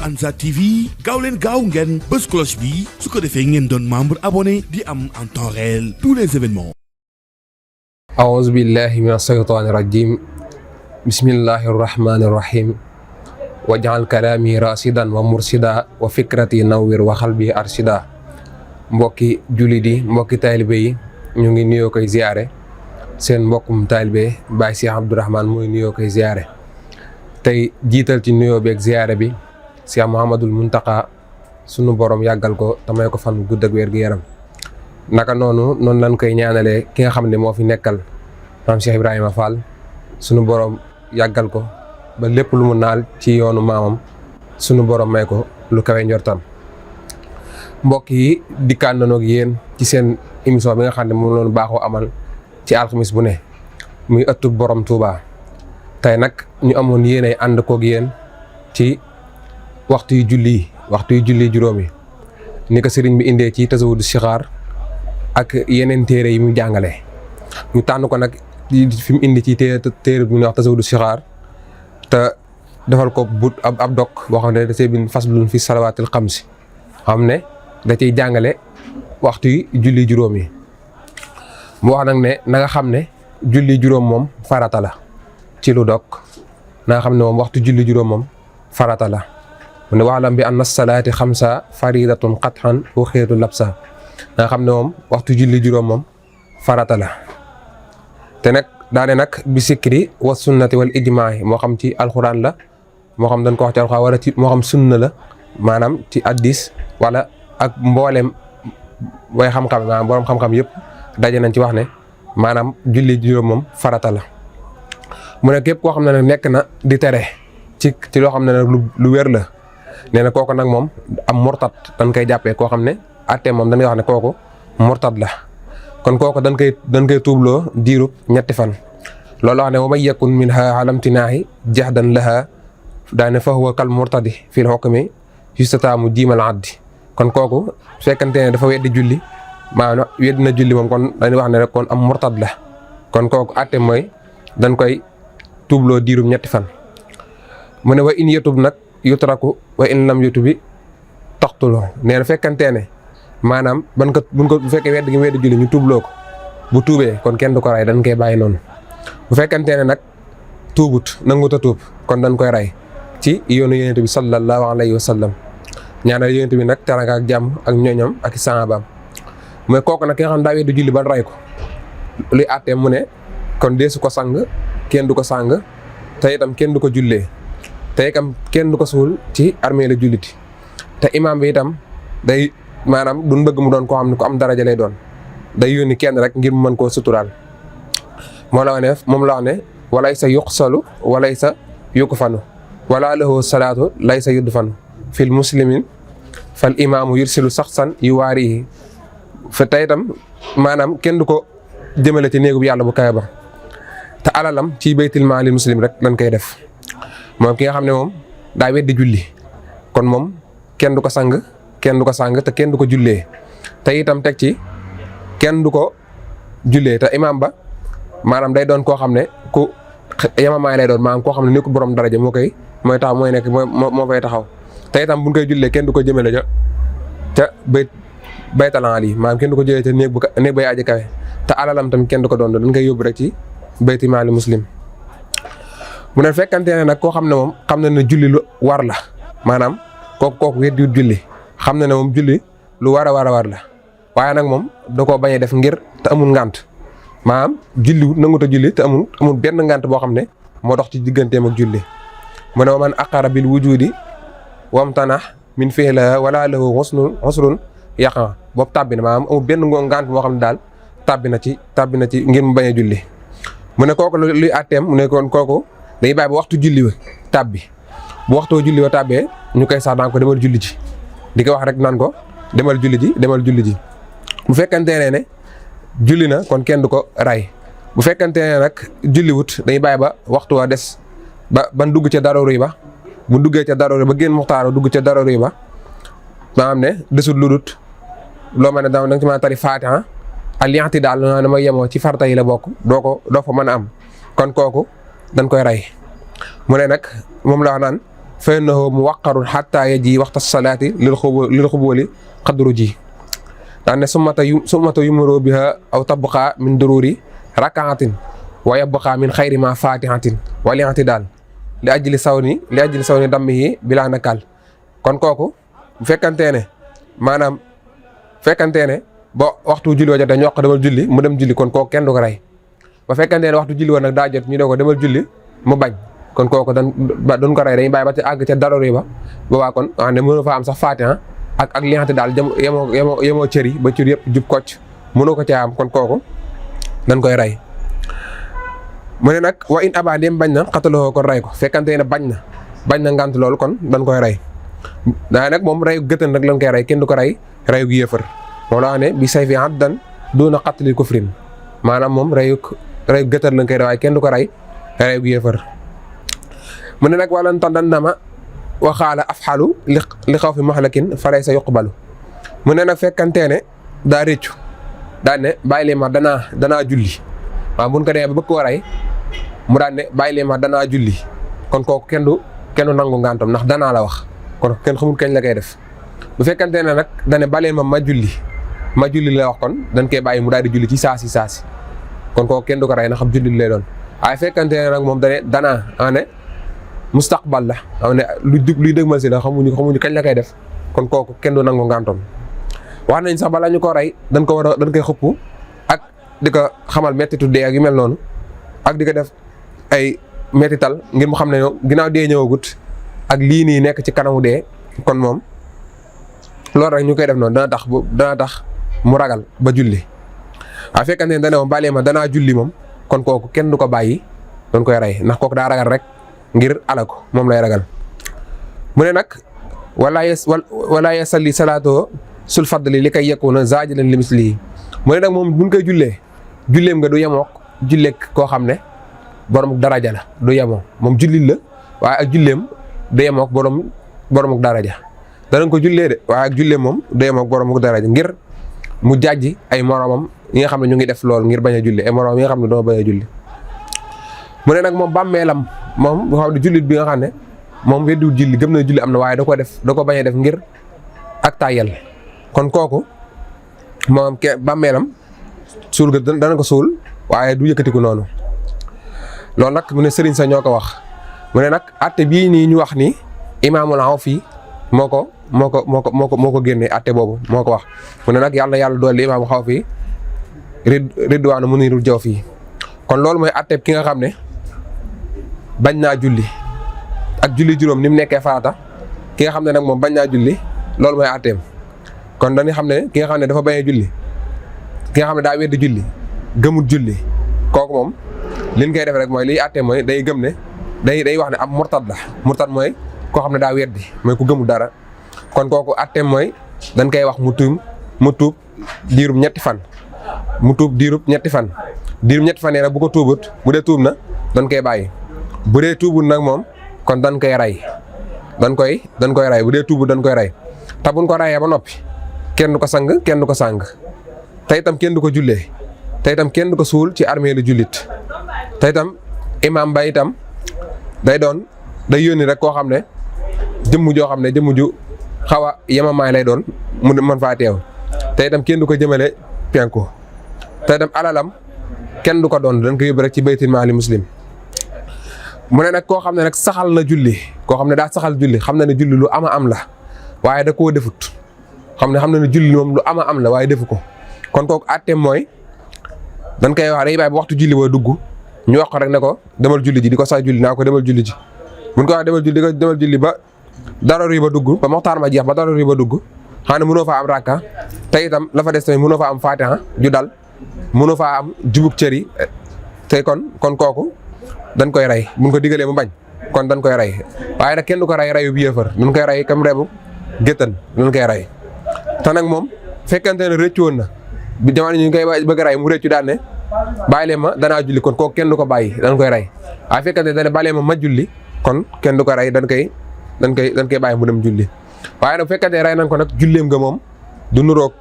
Ansar TV gaaw leen gaaw ngeen bës cloche bi su ko defee ngeen doon membre abonné di am en temps réel tous les événements. A'uuzu billahi mina shaytaani rajiim. Bismillahi rahmaani rahiim. Waj'al kalaami raasidan wa mursida wa fikrati nawwir wa qalbi arshida. Mbokki jullit yi mbokki taalibe yi ñu ngi nuyoo koy ziyaare seen mbokkum taalibe Baye Cheikh Abdourahmane mooy nuyoo koy ziyaare tey jiital ci nuyoo beeg ziyaare bi Cheikh Mouhamadoul Mountakha sunu borom yàggal ko te may ko fan gudd ak wér gu yaram naka noonu lañ koy ñaanalee ki nga xam ne moo fi nekkal maam Cheikh Ibrahima Fall sunu borom yàggal ko ba lépp lu mu naal ci yoonu maamam sunu borom may ko lu kawe njortam. Mbokk yi dikkaan nañu ak yéen ci seen émission bi nga xam ne moom la ñu baaxoo amal ci alxamis bu ne muy ëttub borom Touba tey nag ñu amoon yéenay ànd koog yéen ci waxtu yu julli juróomi ni ko sëriñ bi indee ci tasawudu sixaar ak yeneen téere yi mu jàngale ñu tànn ko nag fi mu indi ci téere bi ñuy wax tasawudu sixaar te defal ko ab dog boo xam ne da see bind faslun fi salawaatil xamsi xam ne da ciy jàngale waxtu yi julli juróom yi mu wax nag ne na nga xam ne julli juróom moom farata la ci lu dog na nga xam ne moom waxtu julli juróom moom farata la mu ne waxlam bi anna salaati xamsa faridatun qat'an wa xeetu labsa na nga xam ne moom waxtu julli juróom moom farata la te nag daane nag bi sikri wa sunnati wal ijmaa moo xam ci alxuraan la moo xam dañ ko wax ci alxuraan wala ci moo xam sunna la maanaam ci addis wala ak mboolem way xam-xam maanaam borom xam-xam yëpp daje nañ ci wax ne maanaam julli juróom moom farata la mu ne képp koo xam ne nag nekk na di tere ci loo xam ne nag lu wér la nee na kooku nag moom am murtad dañ koy jàppee koo xam ne atte moom dañuy wax ne kooku murtad la kon kooku dañ koy tuubloo diirub ñetti fan loolu wax ne wa man yakun minha alamtinaahi jahdan laha daane fa huwa kal murtadi fil hukmi yustataamu jiimal addi kon kooku fekkante ne dafa weddi julli maanaam weddi na julli moom kon dañuy wax ne rek kon am murtad la kon kooku atte mooy dañ koy tuubloo diirub ñetti fan mu ne wa in yutub nag yutraku wa in lam yutubi taqtuloo nee na fekkante ne maanaam buñ ko bu fekkee weddi gi weddi julli ñu tuubloo ko bu tuubee kon kenn du ko rey dañ koy bàyyi noonu bu fekkante ne nag tuubut nangut a tuub kon dañ koy rey ci yoonu yonent bi sallallahu alayhi wa sallam ñaanal yonent bi nag teranga ak jàmm ak ñooñam ak sahabaam mooy kooku nag ki nga xam ne daa weddi julli ban rey ko luy àttee mu ne kon deesu ko sang kenn du ko sang te itam kenn du ko jullee te itam kenn du ko suul ci armée la julliti te imaam bi itam day maanaam duñ bëgg mu doon koo xam ne ko am daraja lay doon day yónni kenn rek ngir mu mën koo suturaal moom la wax ne walay sa yuqsalu walay sa yukfanu wala lahu salaatu lay sa yudfanu fil muslimin fal imaamu yursilu saxsan yu waarihi fa tey itam maanaam kenn du ko jëmale ci néegu yàlla bu kawe ba te alalam ci baytil maalil muslim rek lañ koy def moom ki nga xam ne moom daa weddi julli kon moom kenn du ko sang te kenn du ko jullee te itam teg ci kenn du ko jullee te imaam ba maanaam day doon koo xam ne ku yamamaay lay doon maanaam koo xam ne ni ko borom daraja moo fay taxaw te itam buñ koy jullee kenn du ko jëmale ca baytalan yi maanaam kenn du ko jëlee ca néeg bay aji kawe te alalam tamit kenn du ko doon dañ koy yóbbu rek ci bayti maali muslim mu ne fekkante ne nag koo xam ne moom xam na ne julli lu war la maanaam kooku weddiwut julli xam na ne moom julli lu war a la waaye nag moom da koo bañ a def ngir te amul ngànt maanaam julliwut nangut a julli te amul benn ngànt boo xam ne moo dox ci digganteem ak julli mu ne wa man aqara bil wujudi wamtana min fi'liha wala lahu usrun yaqa boobu tàbbi na maanaam amul benn ngànt moo xam ne daal tàbbi na ci ngir mu bañ a julli mu ne kooku luy àtteem mu ne kon kooku day bàyyi ba waxtu julli wa tàbbi bu waxtoo julli wa tàbbee ñu koy sax daan ko demal julli ji di ko wax rek naan ko demal julli ji bu fekkante ne julli na kon kenn du ko rey bu fekkante ne nag julli wut dañuy bàyyi ba waxtu wa des ban dugg ca daroori ba bu duggee ca daroori ba génn muxtaaro dugg ca daroori ba maanaam ne desul lu dut loo mën ne da nga ci mën a tari Faatiha alianti daal na ma yemoo ci farta yi la bokk doo fa mën a am kon kooku dañ koy rey mu ne nag moom la wax naan fa innahu muwaqqarun hatta yaji waxta salaati lil xubuli xadru ji daan ne summata yumaro biha aw tabqa min dururi rakaatin wa yabqa min xayri ma fatihatin wa li'tidal li ajli sawni dammihi bila nakal kon kooku bu fekkantee ne maanaam fekkantee ne ba waxtu julli wa jot dañu wax demal julli mu dem julli kon kooku kenn du ko rey ba fekkantee ne waxtu julli woon nag daa jot ñu ne ko demal julli mu bañ kon kooku duñ ko rey dañuy bàyyi ba ci àgg ca darori ba boobaa kon wax ne mënu fa am sax fatiha ak li'ti daal yemoo cër yi ba cër yëpp jub kocc mënu ko caa am kon kooku dañ koy rey mu ne nag wa in aba dem bañ na xataloo kon rey ko fekkante ne bañ na ngant loolu kon dañ koy rey daa nag moom reyu gëtën rek lañ koy rey kenn du ko rey reyu gu yéefar moom la wax ne bi sayfi haddan duna qatli kufrin maanaam moom reyu gëtën lañ koy rey waaye kenn du ko rey reyu gu yéefar mu ne nag walan tan dan nama waxaala afxalu li xaw fi mahlakin faray sa yuqbalu mu ne nag fekkantee ne daa réccu daan ne bàyyi leen ma danaa julli waaw buñ ko demee ba bëgg koo rey mu daan ne bàyyi leen ma danaa julli kon kooku kenn du nangu ngantam ndax danaa la wax kon kenn xamul kañ la koy def bu fekkantee ne nag dane bàyyi leen ma julli la wax kon dañ koy bàyyi mu daal di julli ci saasi kon kooku kenn du ko rey ndax xam julli lay doon waaye fekkantee ne nag moom dane danaa ane mustaqbal la xam ne luy dëgmal si la xamuñu kañ la koy def kon kooku kenn du nangu ngantam wax nañ sax balaa ñu ko rey dañ koy xëpp ak di ko xamal mettitu dee ak yu mel noonu ak di ko def ay mettital ngir mu xam ne ginnaaw dee ñëwagut ak lii nii nekk ci kanamu dee kon moom loolu rek ñu koy def noonu dana tax mu ragal ba julli waaye fekkante ne dane moom bàyyi ma danaa julli moom kon kooku kenn du ko bàyyi doon koy rey ndax kooku daa ragal rek ngir alako moom lay ragal mu ne nag wala yasalli salaatoo sul fadli li koy yekkuuna zaajilan li mislihi mu ne nag moom buñ koy julleem nga du yemook julleeg koo xam ne borom daraja la du yemoo moom jullit la waaye ak julleem du yemook borom daraja danañ ko jullee de waaye ak julleem moom du yemook borom daraja ngir mu jàjji ay moromam yi nga xam ne ñu ngi def loolu ngir bañ a julli ay moromam yi nga xam ne doo bañ a julli mu ne nag moom bàmmeelam moom boo xam ne jullit bi nga xam ne moom weddiwul julli gëm na julli am na waaye da ko bañ a def ngir ak tàyyel kon kooku moom bàmmeelam suul ga dana ko suul waaye du yëkkatiku noonu loolu nag mu ne sëriñ sa ñoo ko wax mu ne nag atte bii nii ñu wax ni imaamul Awfi moo ko génnee atte boobu moo ko wax mu ne nag yàlla doole imaamul Awfi ridwaanu munirul jaw fii kon loolu mooy atte ki nga xam ne bañ naa julli ak julli juróom ni mu nekkee farata ki nga xam ne nag moom bañ naa julli loolu mooy atteem kon dañuy xam ne ki nga xam ne dafa bañ a julli ki nga xam ne daa weddi julli gëmut julli kooku moom liñ koy def rek mooy liy atteem mooy day gëm ne day wax ne ab murtad la murtad mooy koo xam ne daa weddi mooy ku gëmut dara kon kooku atteem mooy dañ koy wax mu tuub diirub ñetti fan nee na bu ko tuubut bu dee tuub na dañ koy bàyyi bu dee tuubut nag moom kon dañ koy rey bu dee tuubut dañ koy rey te buñ ko reyee ba noppi kenn du ko sang te itam kenn du ko jullee te itam kenn du ko suul ci armée lu jullit te itam imam ba itam day yónni rek koo xam ne jëmm ju xaw a yemamaay lay doon mu mën faa teew te itam kenn du ko jëmale penku te itam alalam kenn du ko doon dañ ko yóbbu rek ci baytul maali muslim mu ne nag koo xam ne nag saxal na julli koo xam ne daa saxal julli xam na ne julli lu ama am la waaye da koo defut xam na ne julli moom lu ama am la waaye defu ko kon kooku àtteem mooy dañ koy wax day bàyyi ba waxtu julli boo dugg ñu wax ko rek ne ko demal julli ji di ko sax julli naa ko demal julli ji buñ ko wax demal julli ba daruri ba dugg ba moxtaar ma jeex ba daruri ba dugg xam ne mënoo faa am rakka te itam la fa des tamit mënoo faa am fatiha ju dal mënoo faa am jubug cër yi te kon kooku dañ koy rey buñ ko digalee mu bañ kon dañ koy rey waaye nag kenn du ko rey reyu bi yëfër dañ koy rey comme rebu géttan dañ koy rey te nag moom fekkante ne rëccu woon na bi jamono ñu koy bëgg a rey mu rëccu daan ne bàyyi leen ma danaa julli kon kooku kenn du ko bàyyi dañ koy rey waaye fekkante ne bàyyi leen ma julli kon kenn du ko rey dañ koy bàyyi mu dem julli waaye nag fekkante rey nañ ko nag julleem nga moom du nuroog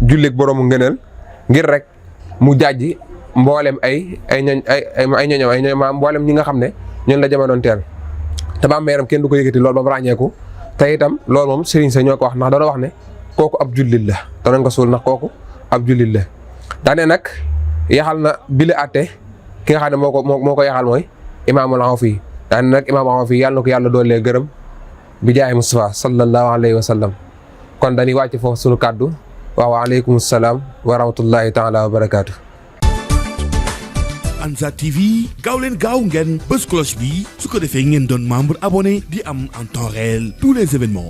julleeg boroomu ngëneel ngir rek mu jàjji mboolem ay ñoñam maam mboolem ñi nga xam ne ñun la jamonoon teel te bàmmeelam kenn du ko yëkkati loolu ba mu ràññeeku te itam loolu moom Serigne sa ñoo ko wax ndax doona wax ne kooku ab jullit la danañ ko suul ndax kooku ab jullit la daane nag yaxal na bile àtte ki nga xam ne moo ko yaxal mooy imaamul Awfi daane nag imaam Awfi yàlla na ko yàlla doolee gërëm bi jaay Mustafa sallallahu alayhi wa sallam kon dañuy wàcc foofu sunu kàddu waaw aleykum salaam wa rahmatullahi taala wa barakaatu. Ansar TV gaaw leen gaaw ngeen bës cloche bi su ko defee ngeen doon membre abonné di am en temps réel tous les événements.